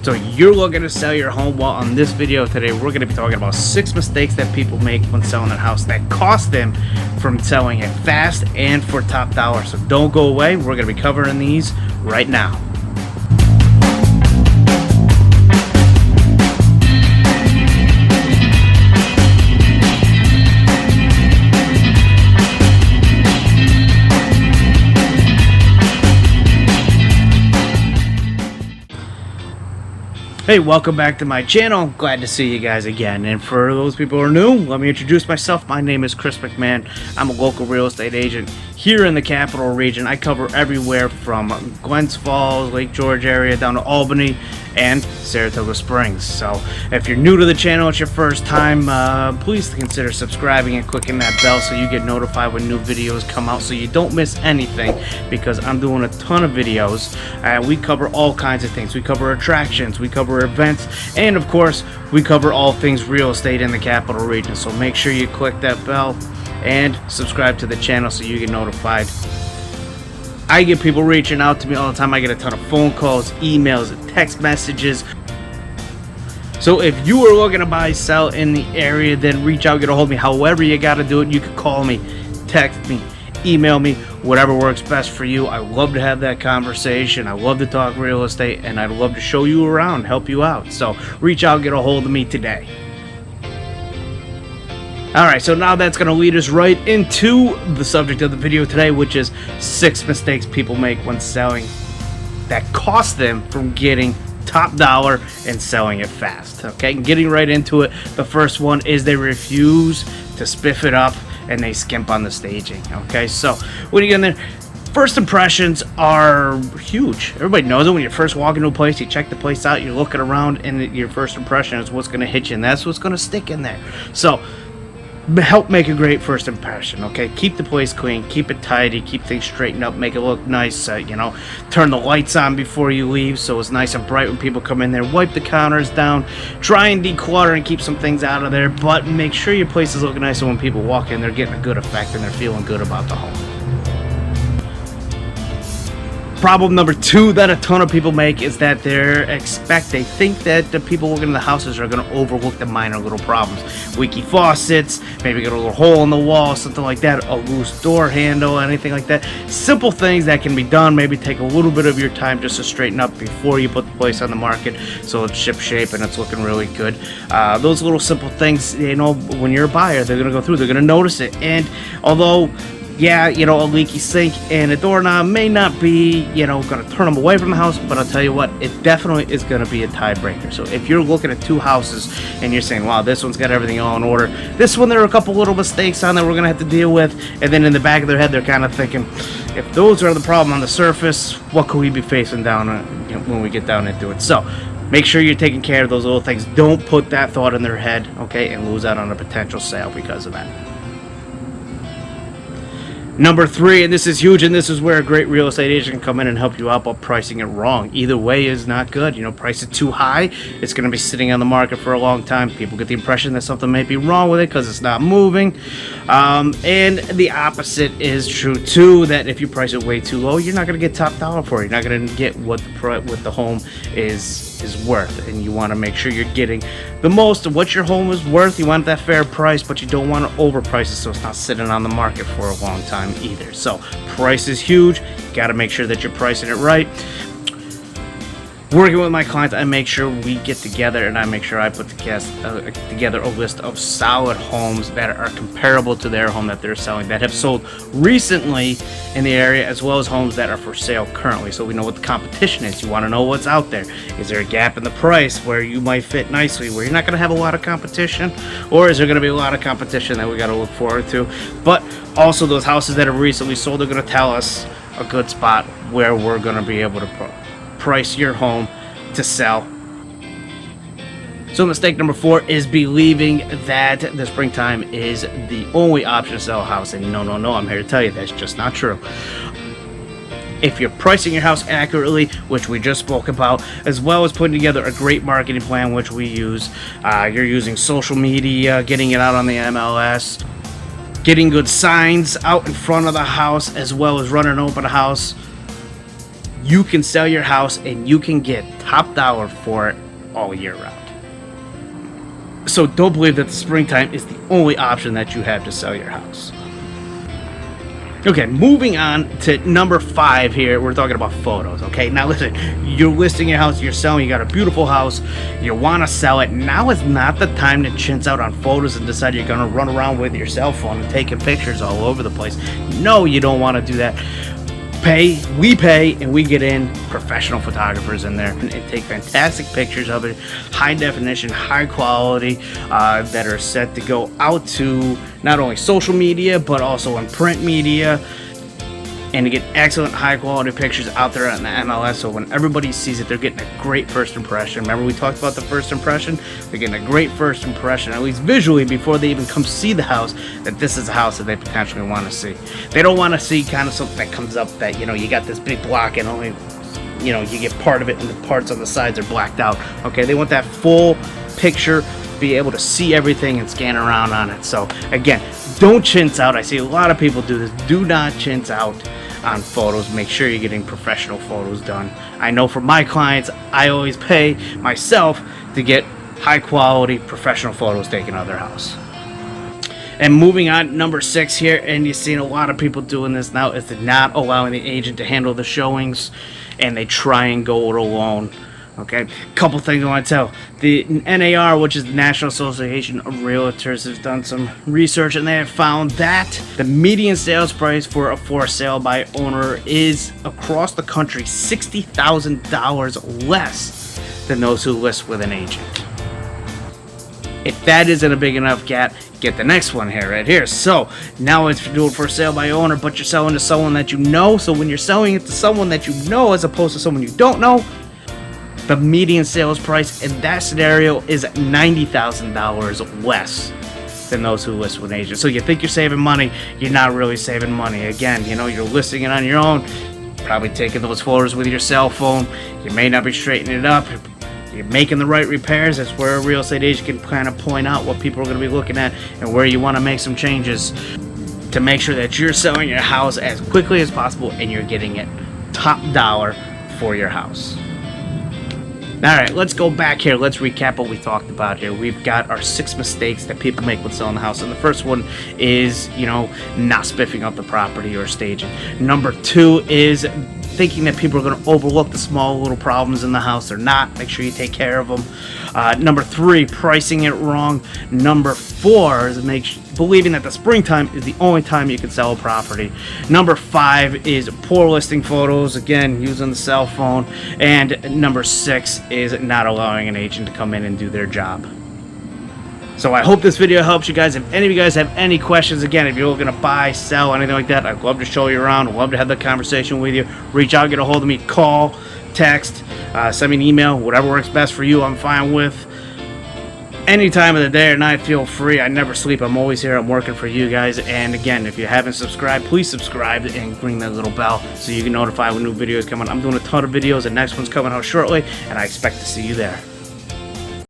So you're looking to sell your home. Well, on this video today, we're going to be talking about 6 mistakes that people make when selling their house that cost them from selling it fast and for top dollar. So don't go away. We're going to be covering these right now. Hey, welcome back to my channel. Glad to see you guys again. And for those people who are new, let me introduce myself. My name is Chris McMahon. I'm a local real estate agent here in the capital region. I cover everywhere from Glens Falls, Lake George area, down to Albany and Saratoga Springs. So if you're new to the channel, it's your first time, please consider subscribing and clicking that bell so you get notified when new videos come out so you don't miss anything, because I'm doing a ton of videos. We cover all kinds of things. We cover attractions, we cover events, and of course we cover all things real estate in the capital region. So make sure you click that bell and subscribe to the channel so you get notified. I get people reaching out to me all the time. I get a ton of phone calls, emails, and text messages. So if you are looking to buy, sell in the area, then reach out, get a hold of me. However you got to do it. You can call me, text me, email me, whatever works best for you. I love to have that conversation. I love to talk real estate, and I'd love to show you around, help you out. So reach out, get a hold of me today. Alright, so now that's going to lead us right into the subject of the video today, which is 6 mistakes people make when selling that cost them from getting top dollar and selling it fast. Okay, getting right into it, the first one is they refuse to spiff it up and they skimp on the staging. Okay, so when you get in there, first impressions are huge. Everybody knows it. When you first walk into a place, you check the place out, you're looking around, and your first impression is what's going to hit you, and that's what's going to stick in there. So help make a great first impression. Okay, keep the place clean, keep it tidy, keep things straightened up, make it look nice. Turn the lights on before you leave so it's nice and bright when people come in there. Wipe the counters down, try and declutter and keep some things out of there, but make sure your place is looking nice so when people walk in, they're getting a good effect and they're feeling good about the home. Problem number 2 that a ton of people make is that they think that the people working in the houses are going to overlook the minor little problems. Leaky faucets, maybe get a little hole in the wall, something like that, a loose door handle, anything like that. Simple things that can be done. Maybe take a little bit of your time just to straighten up before you put the place on the market so it's ship shape and it's looking really good. Those little simple things, when you're a buyer, they're going to go through, they're going to notice it. And although a leaky sink and a doorknob may not be, going to turn them away from the house, but I'll tell you what, it definitely is going to be a tiebreaker. So if you're looking at 2 houses and you're saying, wow, this one's got everything all in order, this one there are a couple little mistakes on there we're going to have to deal with, and then in the back of their head they're kind of thinking, if those are the problem on the surface, what could we be facing down when we get down into it? So make sure you're taking care of those little things. Don't put that thought in their head, okay, and lose out on a potential sale because of that. Number 3, and this is huge, and this is where a great real estate agent can come in and help you out, but pricing it wrong. Either way is not good. Price it too high, it's going to be sitting on the market for a long time. People get the impression that something may be wrong with it because it's not moving. And the opposite is true too, that if you price it way too low, you're not going to get top dollar for it. You're not going to get what the home is worth, and you want to make sure you're getting the most of what your home is worth. You want that fair price, but you don't want to overprice it so it's not sitting on the market for a long time either. So price is huge. You got to make sure that you're pricing it right. Working with my clients, I make sure we get together and I make sure I put together a list of solid homes that are comparable to their home that they're selling, that have sold recently in the area, as well as homes that are for sale currently, so we know what the competition is. You want to know what's out there. Is there a gap in the price where you might fit nicely, where you're not going to have a lot of competition, or is there going to be a lot of competition that we got to look forward to? But also those houses that have recently sold are going to tell us a good spot where we're going to be able to price your home to sell. So mistake number 4 is believing that the springtime is the only option to sell a house. And no, I'm here to tell you that's just not true. If you're pricing your house accurately, which we just spoke about, as well as putting together a great marketing plan, which we use, you're using social media, getting it out on the MLS, getting good signs out in front of the house, as well as running an open house, you can sell your house and you can get top dollar for it all year round. So don't believe that the springtime is the only option that you have to sell your house. Okay, moving on to number 5 here. We're talking about photos, okay? Now listen, you're listing your house, you're selling, you got a beautiful house, you want to sell it. Now is not the time to chintz out on photos and decide you're going to run around with your cell phone and taking pictures all over the place. No, you don't want to do that. We pay, and we get in professional photographers in there and take fantastic pictures of it, high definition, high quality, that are set to go out to not only social media but also in print media, and to get excellent high quality pictures out there on the MLS, so when everybody sees it, they're getting a great first impression. Remember we talked about the first impression? They're getting a great first impression, at least visually, before they even come see the house, that this is a house that they potentially want to see. They don't want to see kind of something that comes up that, you know, you got this big block and only, you know, you get part of it and the parts on the sides are blacked out. Okay, they want that full picture, be able to see everything and scan around on it. So again, don't chintz out. I see a lot of people do this. Do not chintz out on photos. Make sure you're getting professional photos done. I know for my clients, I always pay myself to get high quality professional photos taken of their house. And moving on, number 6 here, and you've seen a lot of people doing this now, is not allowing the agent to handle the showings, and they try and go it alone. Okay, couple things I want to tell. The NAR, which is the National Association of Realtors, has done some research, and they have found that the median sales price for a for sale by owner is across the country $60,000 less than those who list with an agent. If that isn't a big enough gap, get the next one here, right here. So now it's doing for sale by owner, but you're selling to someone that you know. So when you're selling it to someone that you know as opposed to someone you don't know, the median sales price in that scenario is $90,000 less than those who list with an agent. So you think you're saving money, you're not really saving money. Again, you know, you're listing it on your own, probably taking those photos with your cell phone. You may not be straightening it up. You're making the right repairs. That's where a real estate agent can kind of point out what people are going to be looking at and where you want to make some changes to make sure that you're selling your house as quickly as possible and you're getting it top dollar for your house. Alright, let's go back here. Let's recap what we talked about here. We've got our 6 mistakes that people make when selling the house. And the first one is, you know, not spiffing up the property or staging. Number 2 is thinking that people are going to overlook the small little problems in the house. They're not. Make sure you take care of them. Number 3, pricing it wrong. Number 4 is believing that the springtime is the only time you can sell a property. Number 5 is poor listing photos, again using the cell phone. And number 6 is not allowing an agent to come in and do their job. So I hope this video helps you guys. If any of you guys have any questions, again, if you're looking to buy, sell, anything like that, I'd love to show you around. I'd love to have the conversation with you. Reach out, get a hold of me, call, text, send me an email, whatever works best for you, I'm fine with. Any time of the day or night, feel free. I never sleep. I'm always here. I'm working for you guys. And again, if you haven't subscribed, please subscribe and ring that little bell so you can notify when new videos come on. I'm doing a ton of videos. The next one's coming out shortly, and I expect to see you there.